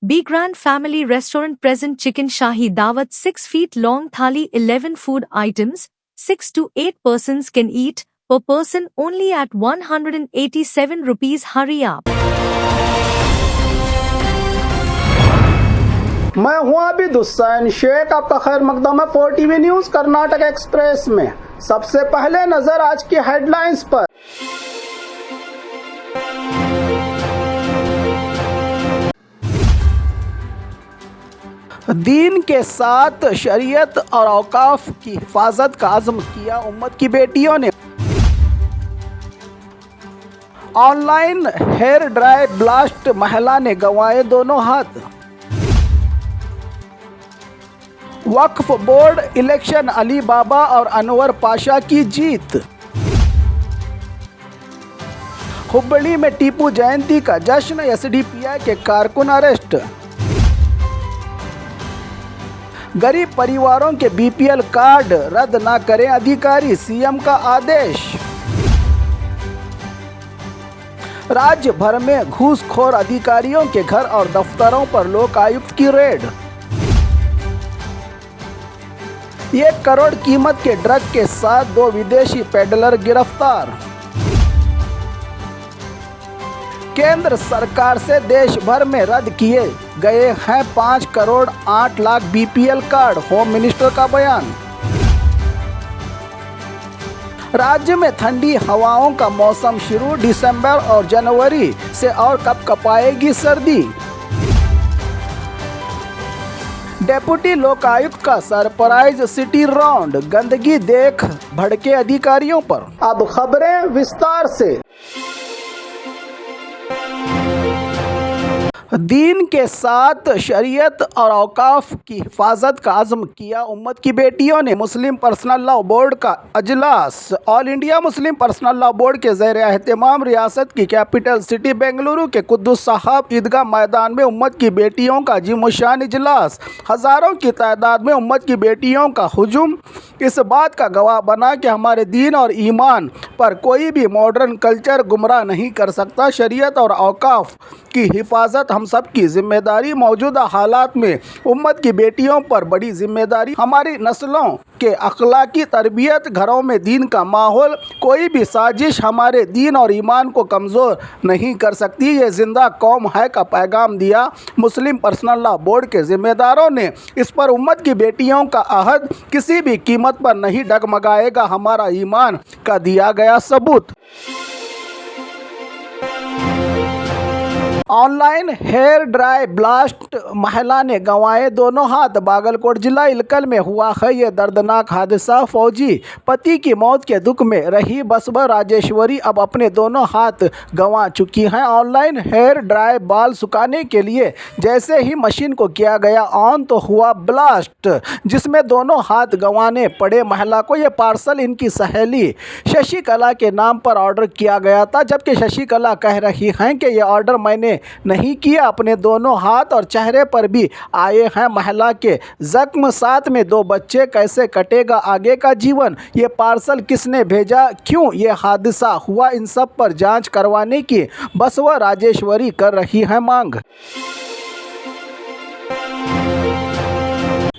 Be Grand Family Restaurant present chicken shahi dawat 6 feet long thali 11 food items, 6 to 8 persons can eat, per person only at 187 rupees. Hurry up. मैं हूं अबिद हुसैन शेख, आपका खैर मकदम है 4TV news Karnataka express में। सबसे पहले नजर आज की हेडलाइंस पर। दीन के साथ शरीयत और औकाफ की हिफाजत का अज़्म किया उम्मत की बेटियों ने। ऑनलाइन हेयर ड्राई ब्लास्ट, महिला ने गंवाए दोनों हाथ। वक्फ बोर्ड इलेक्शन, अली बाबा और अनवर पाशा की जीत। हुबली में टीपू जयंती का जश्न, एसडीपीआई के कारकुन अरेस्ट। गरीब परिवारों के बीपीएल कार्ड रद्द न करें अधिकारी, सीएम का आदेश। राज्य भर में घूसखोर अधिकारियों के घर और दफ्तरों पर लोकायुक्त की रेड। 1 करोड़ कीमत के ड्रग के साथ 2 विदेशी पेडलर गिरफ्तार। केंद्र सरकार से देश भर में रद्द किए गए हैं 5 crore 8 lakh BPL card, home minister का बयान। राज्य में ठंडी हवाओं का मौसम शुरू, दिसंबर और जनवरी से और कपाएगी सर्दी। डेप्यूटी लोकायुक्त का सरप्राइज सिटी राउंड, गंदगी देख भड़के अधिकारियों पर। अब खबरें विस्तार से। दीन के साथ शरीयत और औकाफ की हिफाजत का अज़्म किया उम्मत की बेटियों ने। मुस्लिम पर्सनल लॉ बोर्ड का अजलास all India Muslim personal law board के ज़ेर एहतमाम रियासत की कैपिटल सिटी बेंगलुरु के कुद्दुस साहब ईदगाह मैदान में उम्मत की बेटियों का जिमोशान इजलास। हज़ारों की तादाद में उम्मत की बेटियों का हुजूम इस बात का गवाह बना कि हमारे दीन और ईमान पर कोई भी मॉडर्न कल्चर गुमराह नहीं कर सकता। शरीयत और औकाफ की हिफाजत हम सब की जिम्मेदारी। मौजूदा हालात में उम्मत की बेटियों पर बड़ी जिम्मेदारी। हमारी नस्लों के अखलाकी तरबियत, घरों में दीन का माहौल, कोई भी साजिश हमारे दीन और ईमान को कमज़ोर नहीं कर सकती। ये जिंदा कौम है का पैगाम दिया मुस्लिम पर्सनल लॉ बोर्ड के जिम्मेदारों ने। इस पर उम्मत की बेटियों का अहद किसी भी कीमत पर नहीं डगमगाएगा, हमारा ईमान का दिया गया सबूत। ऑनलाइन हेयर ड्राई ब्लास्ट, महिला ने गंवाए दोनों हाथ। बागलकोट जिला इलकल में हुआ है ये दर्दनाक हादसा। फौजी पति की मौत के दुख में रही बसबा राजेश्वरी अब अपने दोनों हाथ गंवा चुकी हैं। ऑनलाइन हेयर ड्राई बाल सुखाने के लिए जैसे ही मशीन को किया गया ऑन तो हुआ ब्लास्ट, जिसमें दोनों हाथ गंवाने पड़े। महिला को यह पार्सल इनकी सहेली शशिकला के नाम पर ऑर्डर किया गया था, जबकि शशिकला कह रही हैं कि यह ऑर्डर मैंने नहीं किया। अपने दोनों हाथ और चेहरे पर भी आए हैं महिला के जख्म, साथ में 2 बच्चे। कैसे कटेगा आगे का जीवन? ये पार्सल किसने भेजा, क्यों ये हादसा हुआ, इन सब पर जांच करवाने की बसवा राजेश्वरी कर रही है मांग।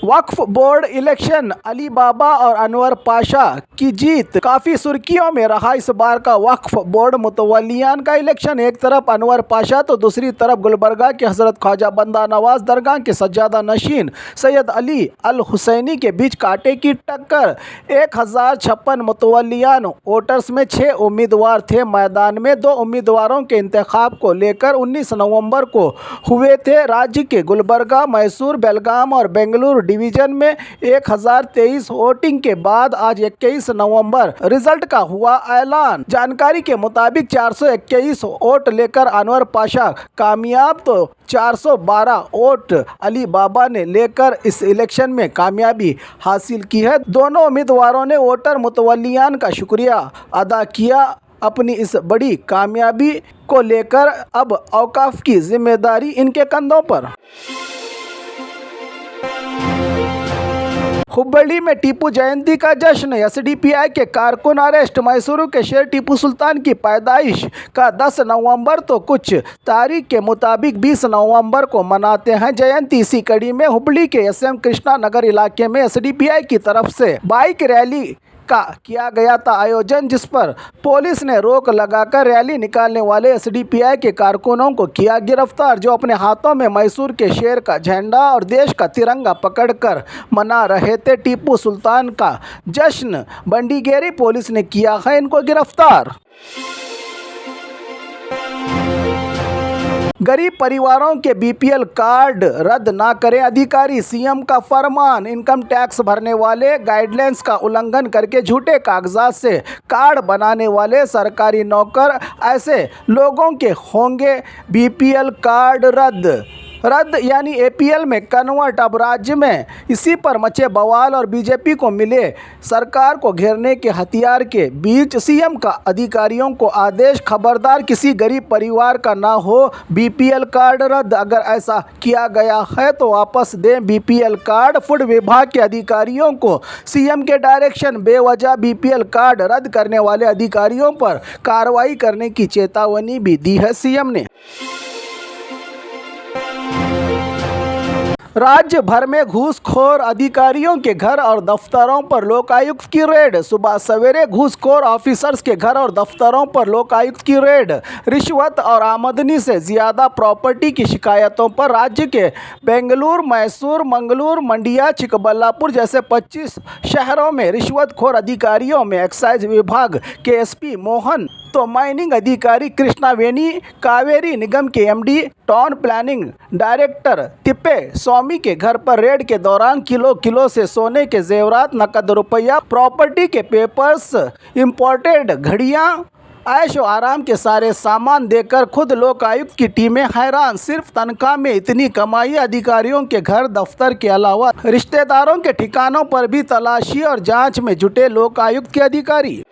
वक्फ बोर्ड इलेक्शन, अली बाबा और अनवर पाशा की जीत। काफ़ी सुर्खियों में रहा इस बार का वक्फ बोर्ड मुतवल्लियान का इलेक्शन। एक तरफ अनवर पाशा तो दूसरी तरफ गुलबर्गा के हज़रत ख्वाजा बंदा नवाज दरगाह के सज्जादा नशीन सैयद अली अल हुसैनी के बीच कांटे की टक्कर। 1056 मुतवल्लियान वोटर्स में 6 उम्मीदवार थे मैदान में। 2 उम्मीदवारों के इंतखाब को लेकर 19 नवंबर को हुए थे। राज्य के गुलबर्गा, मैसूर, बेलगाम और बेंगलुरु डिवीजन में 1023 वोटिंग के बाद आज 21 नवंबर रिजल्ट का हुआ ऐलान। जानकारी के मुताबिक 421 वोट लेकर अनवर पाशा कामयाब, तो 412 वोट अली बाबा ने लेकर इस इलेक्शन में कामयाबी हासिल की है। दोनों उम्मीदवारों ने वोटर मुतवल्लियान का शुक्रिया अदा किया। अपनी इस बड़ी कामयाबी को लेकर अब औकाफ की जिम्मेदारी इनके कंधों पर। हुबली में टीपू जयंती का जश्न, एसडीपीआई के कारकुन अरेस्ट। मैसूरू के शेर टीपू सुल्तान की पैदाइश का 10 नवंबर तो कुछ तारीख के मुताबिक 20 नवंबर को मनाते हैं जयंती। इसी कड़ी में हुबली के एसएम कृष्णा नगर इलाके में एसडीपीआई की तरफ से बाइक रैली का किया गया था आयोजन, जिस पर पुलिस ने रोक लगाकर रैली निकालने वाले एसडीपीआई के कारकुनों को किया गिरफ्तार, जो अपने हाथों में मैसूर के शेर का झंडा और देश का तिरंगा पकड़कर मना रहे थे टीपू सुल्तान का जश्न। बंडीगेरी पुलिस ने किया है इनको गिरफ्तार। गरीब परिवारों के बीपीएल कार्ड रद्द ना करें अधिकारी, सीएम का फरमान। इनकम टैक्स भरने वाले गाइडलाइंस का उल्लंघन करके झूठे कागजात से कार्ड बनाने वाले सरकारी नौकर, ऐसे लोगों के होंगे बीपीएल कार्ड रद्द यानी एपीएल में कन्वर्ट। अब राज्य में इसी पर मचे बवाल और बीजेपी को मिले सरकार को घेरने के हथियार के बीच सीएम का अधिकारियों को आदेश, खबरदार किसी गरीब परिवार का ना हो बीपीएल कार्ड रद्द। अगर ऐसा किया गया है तो वापस दें बीपीएल कार्ड। फूड विभाग के अधिकारियों को सीएम के डायरेक्शन, बेवजह बीपीएल कार्ड रद्द करने वाले अधिकारियों पर कार्रवाई करने की चेतावनी भी दी है सीएम ने। राज्य भर में घूसखोर अधिकारियों के घर और दफ्तरों पर लोकायुक्त की रेड। सुबह सवेरे घूसखोर ऑफिसर्स के घर और दफ्तरों पर लोकायुक्त की रेड। रिश्वत और आमदनी से ज़्यादा प्रॉपर्टी की शिकायतों पर राज्य के बेंगलुरु, मैसूर, मंगलूर, मंडिया, चिकबल्लापुर जैसे 25 शहरों में रिश्वतखोर अधिकारियों में एक्साइज विभाग के एसपी मोहन तो माइनिंग अधिकारी कृष्णावेणी, कावेरी निगम के एमडी, टाउन प्लानिंग डायरेक्टर तिप्पे स्वामी के घर पर रेड के दौरान किलो से सोने के जेवरात, नकद रुपया, प्रॉपर्टी के पेपर्स, इंपोर्टेड घड़ियां, ऐशो आराम के सारे सामान देकर खुद लोकायुक्त की टीमें हैरान। सिर्फ तनख्वाह में इतनी कमाई। अधिकारियों के घर दफ्तर के अलावा रिश्तेदारों के ठिकानों पर भी तलाशी और जांच में जुटे लोकायुक्त के अधिकारी।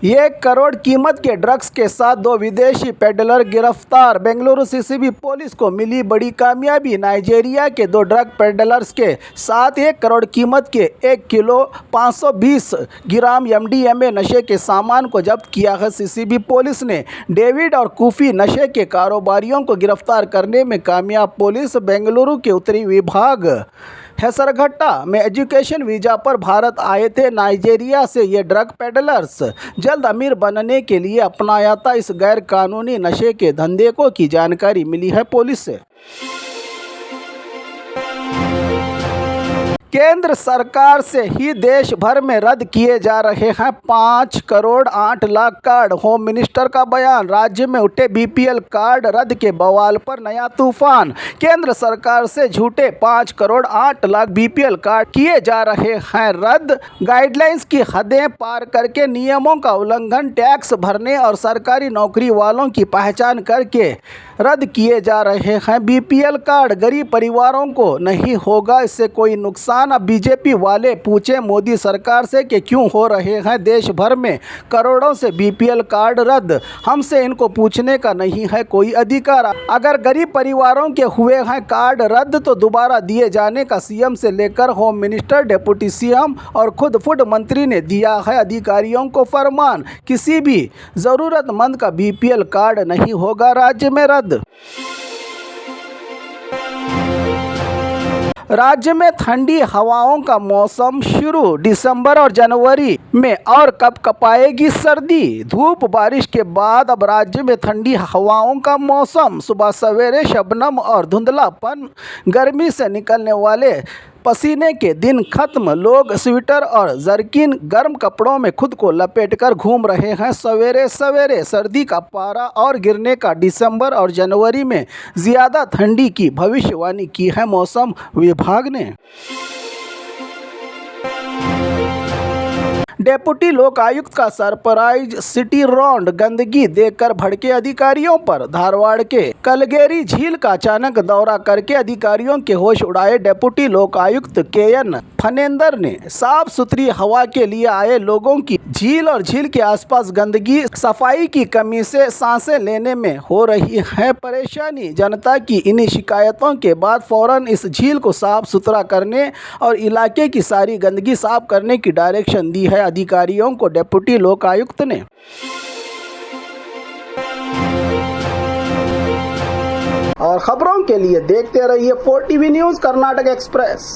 1 करोड़ कीमत के ड्रग्स के साथ 2 विदेशी पेडलर गिरफ्तार। बेंगलुरु सीसीबी पुलिस को मिली बड़ी कामयाबी। नाइजीरिया के 2 ड्रग पेडलर्स के साथ 1 करोड़ कीमत के 1 किलो 520 ग्राम एमडीएमए नशे के सामान को जब्त किया है। सीसीबी पुलिस ने डेविड और कूफी नशे के कारोबारियों को गिरफ्तार करने में कामयाब। पुलिस बेंगलुरु के उत्तरी विभाग हेसरघट्टा में एजुकेशन वीज़ा पर भारत आए थे। नाइजीरिया से ये ड्रग पेडलर्स जल्द अमीर बनने के लिए अपनाया था इस गैर कानूनी नशे के धंधे को की जानकारी मिली है पुलिस से। केंद्र सरकार से ही देश भर में रद्द किए जा रहे हैं 5 crore 8 lakh card. Home minister का बयान। राज्य में उठे बीपीएल कार्ड रद्द के बवाल पर नया तूफान। केंद्र सरकार से झूठे 5 करोड़ 8 लाख बीपीएल कार्ड किए जा रहे हैं रद्द। गाइडलाइंस की हदें पार करके नियमों का उल्लंघन, टैक्स भरने और सरकारी नौकरी वालों की पहचान करके रद्द किए जा रहे हैं बीपीएल कार्ड। गरीब परिवारों को नहीं होगा इससे कोई नुकसान। अब बीजेपी वाले पूछे मोदी सरकार से कि क्यों हो रहे हैं देश भर में करोड़ों से बीपीएल कार्ड रद्द। हमसे इनको पूछने का नहीं है कोई अधिकार। अगर गरीब परिवारों के हुए हैं कार्ड रद्द तो दोबारा दिए जाने का सीएम से लेकर होम मिनिस्टर, डिप्टी सीएम और खुद फूड मंत्री ने दिया है अधिकारियों को फरमान। किसी भी जरूरतमंद का बीपीएल कार्ड नहीं होगा राज्य में रद्द। राज्य में ठंडी हवाओं का मौसम शुरू। दिसंबर और जनवरी में और कपकपाएगी सर्दी। धूप बारिश के बाद अब राज्य में ठंडी हवाओं का मौसम। सुबह सवेरे शबनम और धुंधलापन, गर्मी से निकलने वाले पसीने के दिन खत्म। लोग स्वेटर और जर्किन गर्म कपड़ों में खुद को लपेटकर घूम रहे हैं। सवेरे सवेरे सर्दी का पारा और गिरने का। दिसंबर और जनवरी में ज़्यादा ठंडी की भविष्यवाणी की है मौसम विभाग ने। डेप्यूटी लोकायुक्त का सरप्राइज सिटी राउंड, गंदगी देखकर भड़के अधिकारियों पर। धारवाड़ के कलगेरी झील का अचानक दौरा करके अधिकारियों के होश उड़ाए डेप्यूटी लोकायुक्त KN फनेंदर ने साफ सुथरी हवा के लिए आए लोगों की झील और झील के आसपास गंदगी, सफाई की कमी से सांसें लेने में हो रही है परेशानी। जनता की इन्हीं शिकायतों के बाद फौरन इस झील को साफ सुथरा करने और इलाके की सारी गंदगी साफ करने की डायरेक्शन दी है अधिकारियों को डेप्यूटी लोकायुक्त ने। और खबरों के लिए देखते रहिए 4TV न्यूज़ कर्नाटक एक्सप्रेस।